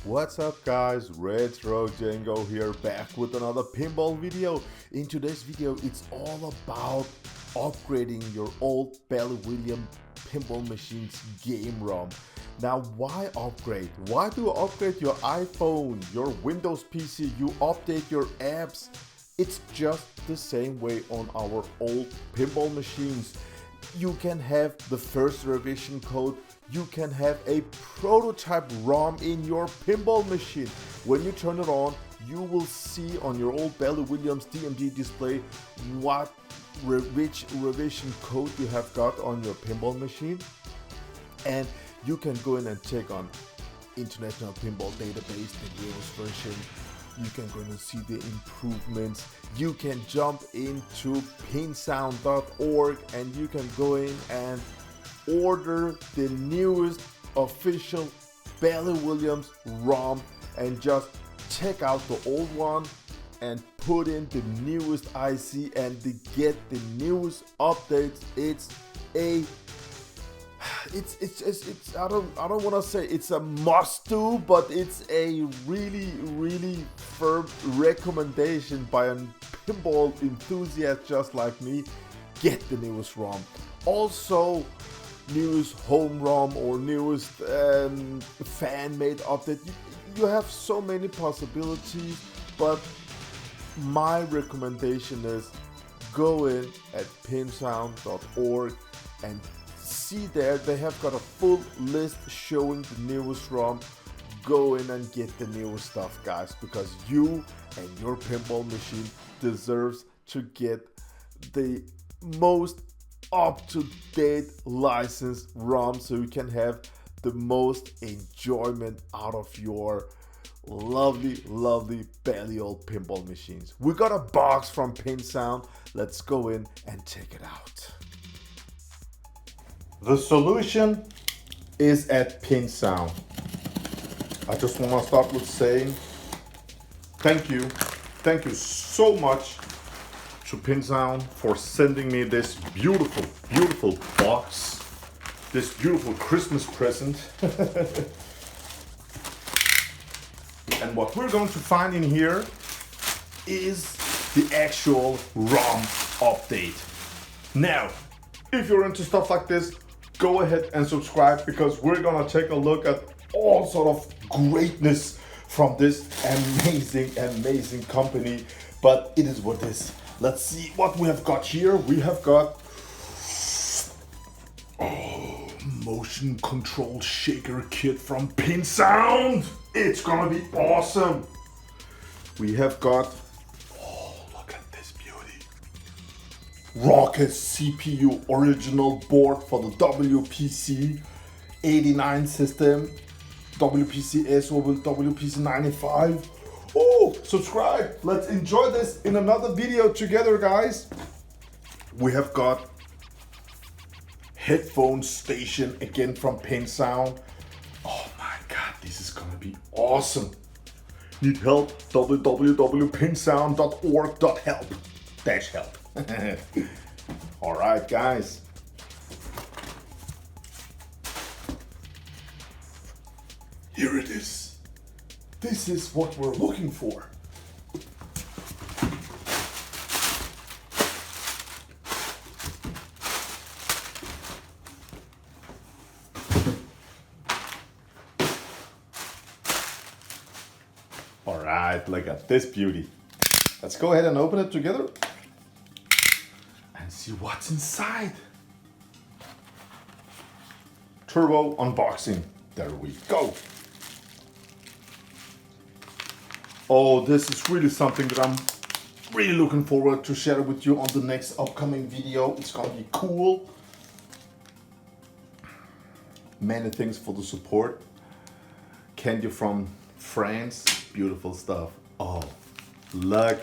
What's up guys, Retro Django here, back with another pinball video. In today's video it's all about upgrading your old Bally Williams pinball machine's game ROM. Now why upgrade? Why do you upgrade your iPhone, your Windows PC, you update your apps? It's just the same way on our old pinball machines. You can have the first revision code, you can have a prototype ROM in your pinball machine. When you turn it on, you will see on your old Bally Williams DMD display which revision code you have got on your pinball machine. And you can go in and check on International Pinball Database, the newest version. You can go in and see the improvements. You can jump into PinSound.org and you can go in and order the newest official Bally Williams ROM and just check out the old one and put in the newest IC and to get the newest updates. I don't want to say it's a must do, but it's a really firm recommendation by a pinball enthusiast just like me. Get the newest ROM. Also, newest home ROM or newest fan-made update. You have so many possibilities, but my recommendation is go in at PinSound.org and see there they have got a full list showing the newest ROM. Go in and get the newest stuff, guys, because you and your pinball machine deserves to get the most up-to-date licensed ROM so you can have the most enjoyment out of your lovely Bally old pinball machines. We got a box from PinSound. Let's go in and check it out. The solution is at PinSound. I just want to start with saying thank you so much to PinSound for sending me this beautiful box, this beautiful Christmas present. And what we're going to find in here is the actual ROM update. Now, if you're into stuff like this, go ahead and subscribe, because we're gonna take a look at all sort of greatness from this amazing company. But it is what it is. Let's see what we have got here. We have got motion control shaker kit from PinSound. It's gonna be awesome. We have got, look at this beauty, Rocket CPU original board for the WPC 89 system, WPC SO with WPC 95. Oh, subscribe. Let's enjoy this in another video together, guys. We have got headphone station again from PinSound. Oh my god, this is gonna be awesome. Need help? www.pinsound.org.help. All right, guys. Here it is. This is what we're looking for. All right, look at this beauty. Let's go ahead and open it together and see what's inside. Turbo unboxing. There we go. Oh, this is really something that I'm really looking forward to share with you on the next upcoming video. It's gonna be cool. Many thanks for the support. Candy from France, beautiful stuff. Oh, look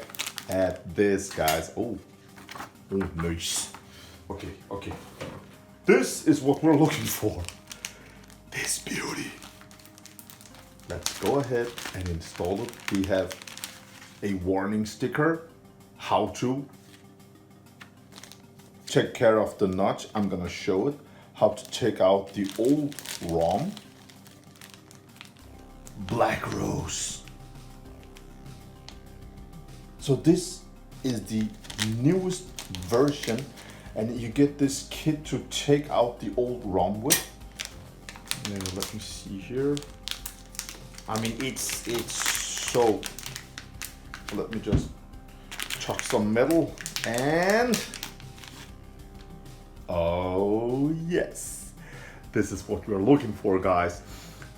at this, guys. Oh, nice. Okay. This is what we're looking for. This beauty. Let's go ahead and install it. We have a warning sticker, how to take care of the notch. I'm gonna show it, how to take out the old ROM. Black Rose. So this is the newest version, and you get this kit to take out the old ROM with. Now, let me see here. I mean, it's so. Let me just chuck some metal and. Oh yes, this is what we're looking for, guys.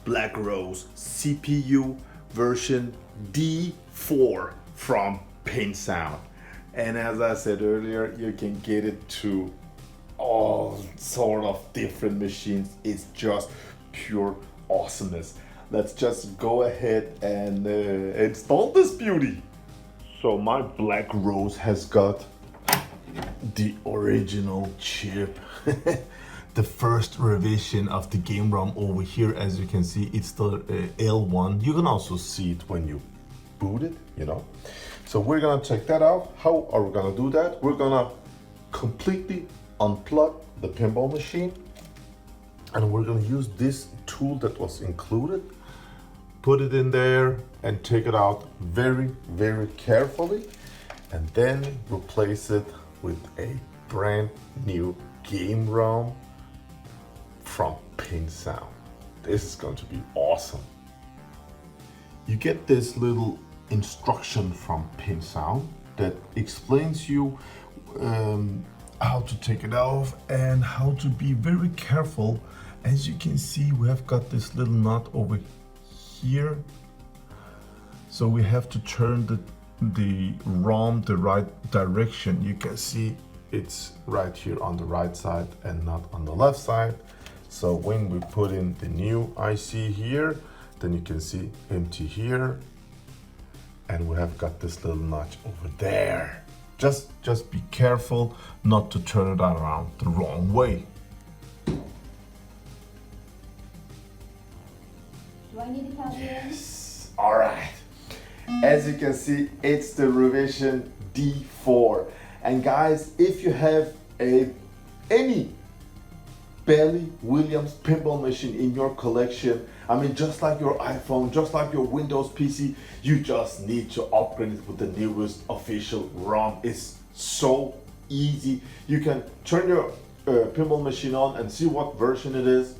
Black Rose CPU version D4 from PinSound. And as I said earlier, you can get it to all sort of different machines. It's just pure awesomeness. Let's just go ahead and install this beauty. So my Black Rose has got the original chip. The first revision of the game ROM over here. As you can see, it's the L1. You can also see it when you boot it, you know. So we're gonna check that out. How are we gonna do that? We're gonna completely unplug the pinball machine, and we're gonna use this tool that was included, put it in there and take it out very, very carefully, and then replace it with a brand new game ROM from PinSound. This is going to be awesome. You get this little instruction from PinSound that explains you how to take it off and how to be very careful. As you can see, we have got this little nut over here, so we have to turn the ROM the right direction. You can see it's right here on the right side and not on the left side. So when we put in the new IC here, then you can see empty here, and we have got this little notch over there. Just be careful not to turn it around the wrong way. Do I need to count in? Yes. All right. As you can see, it's the revision D4. And guys, if you have any Bally Williams pinball machine in your collection, I mean, just like your iPhone, just like your Windows PC, you just need to upgrade it with the newest official ROM. It's so easy. You can turn your pinball machine on and see what version it is.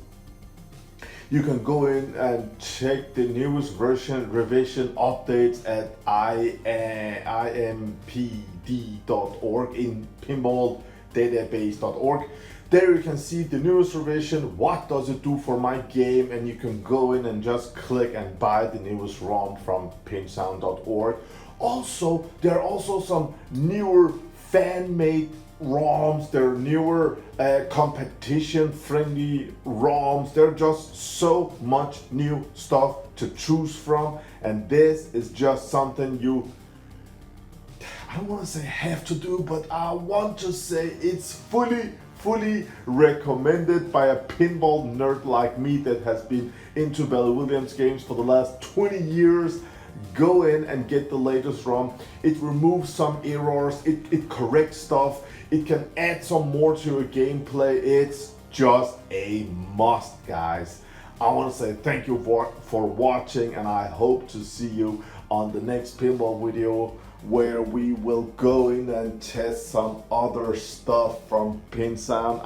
You can go in and check the newest version revision updates at impd.org in pinballdatabase.org. There you can see the newest revision, what does it do for my game, and you can go in and just click and buy the newest ROM from pinsound.org. Also, there are also some newer fan-made ROMs. There are newer competition-friendly ROMs. There are just so much new stuff to choose from, and this is just something you, I don't want to say have to do, but I want to say it's fully recommended by a pinball nerd like me that has been into Bally Williams games for the last 20 years. Go in and get the latest ROM. It removes some errors, it corrects stuff, it can add some more to your gameplay. It's just a must, guys. I want to say thank you for watching, and I hope to see you on the next pinball video, where we will go in and test some other stuff from PinSound.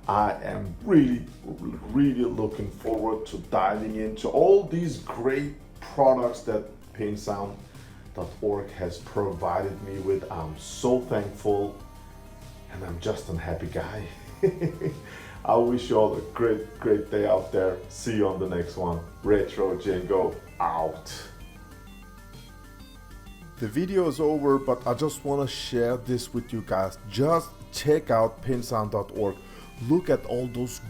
I am really looking forward to diving into all these great products that PinSound.org has provided me with. I'm so thankful, and I'm just a happy guy. I wish you all a great day out there. See you on the next one. Retro Django out. The video is over, but I just want to share this with you guys. Just check out pinsound.org. Look at all those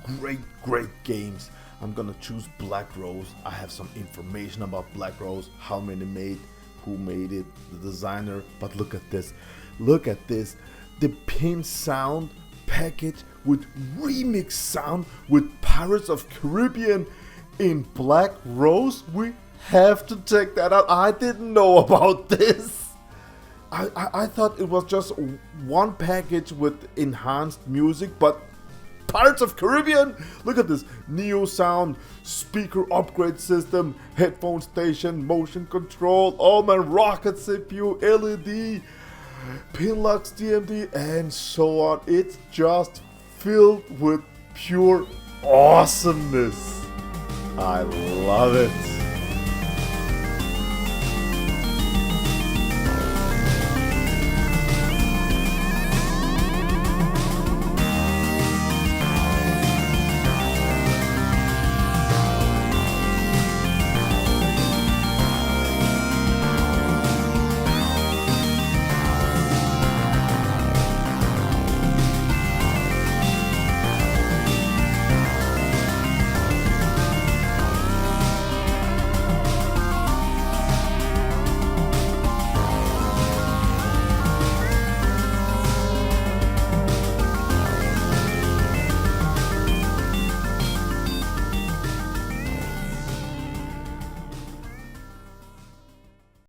great games. I'm gonna choose Black Rose. I have some information about Black Rose, how many made, who made it, the designer. But look at this. Look at this. The PinSound package with remix sound with Pirates of Caribbean in Black Rose. We have to check that out. I didn't know about this. I thought it was just one package with enhanced music, but Pirates of Caribbean. Look at this. Neo sound, speaker upgrade system, headphone station, motion control, oh man, rocket CPU, LED, pin locks, DMD, and so on. It's just filled with pure awesomeness. I love it.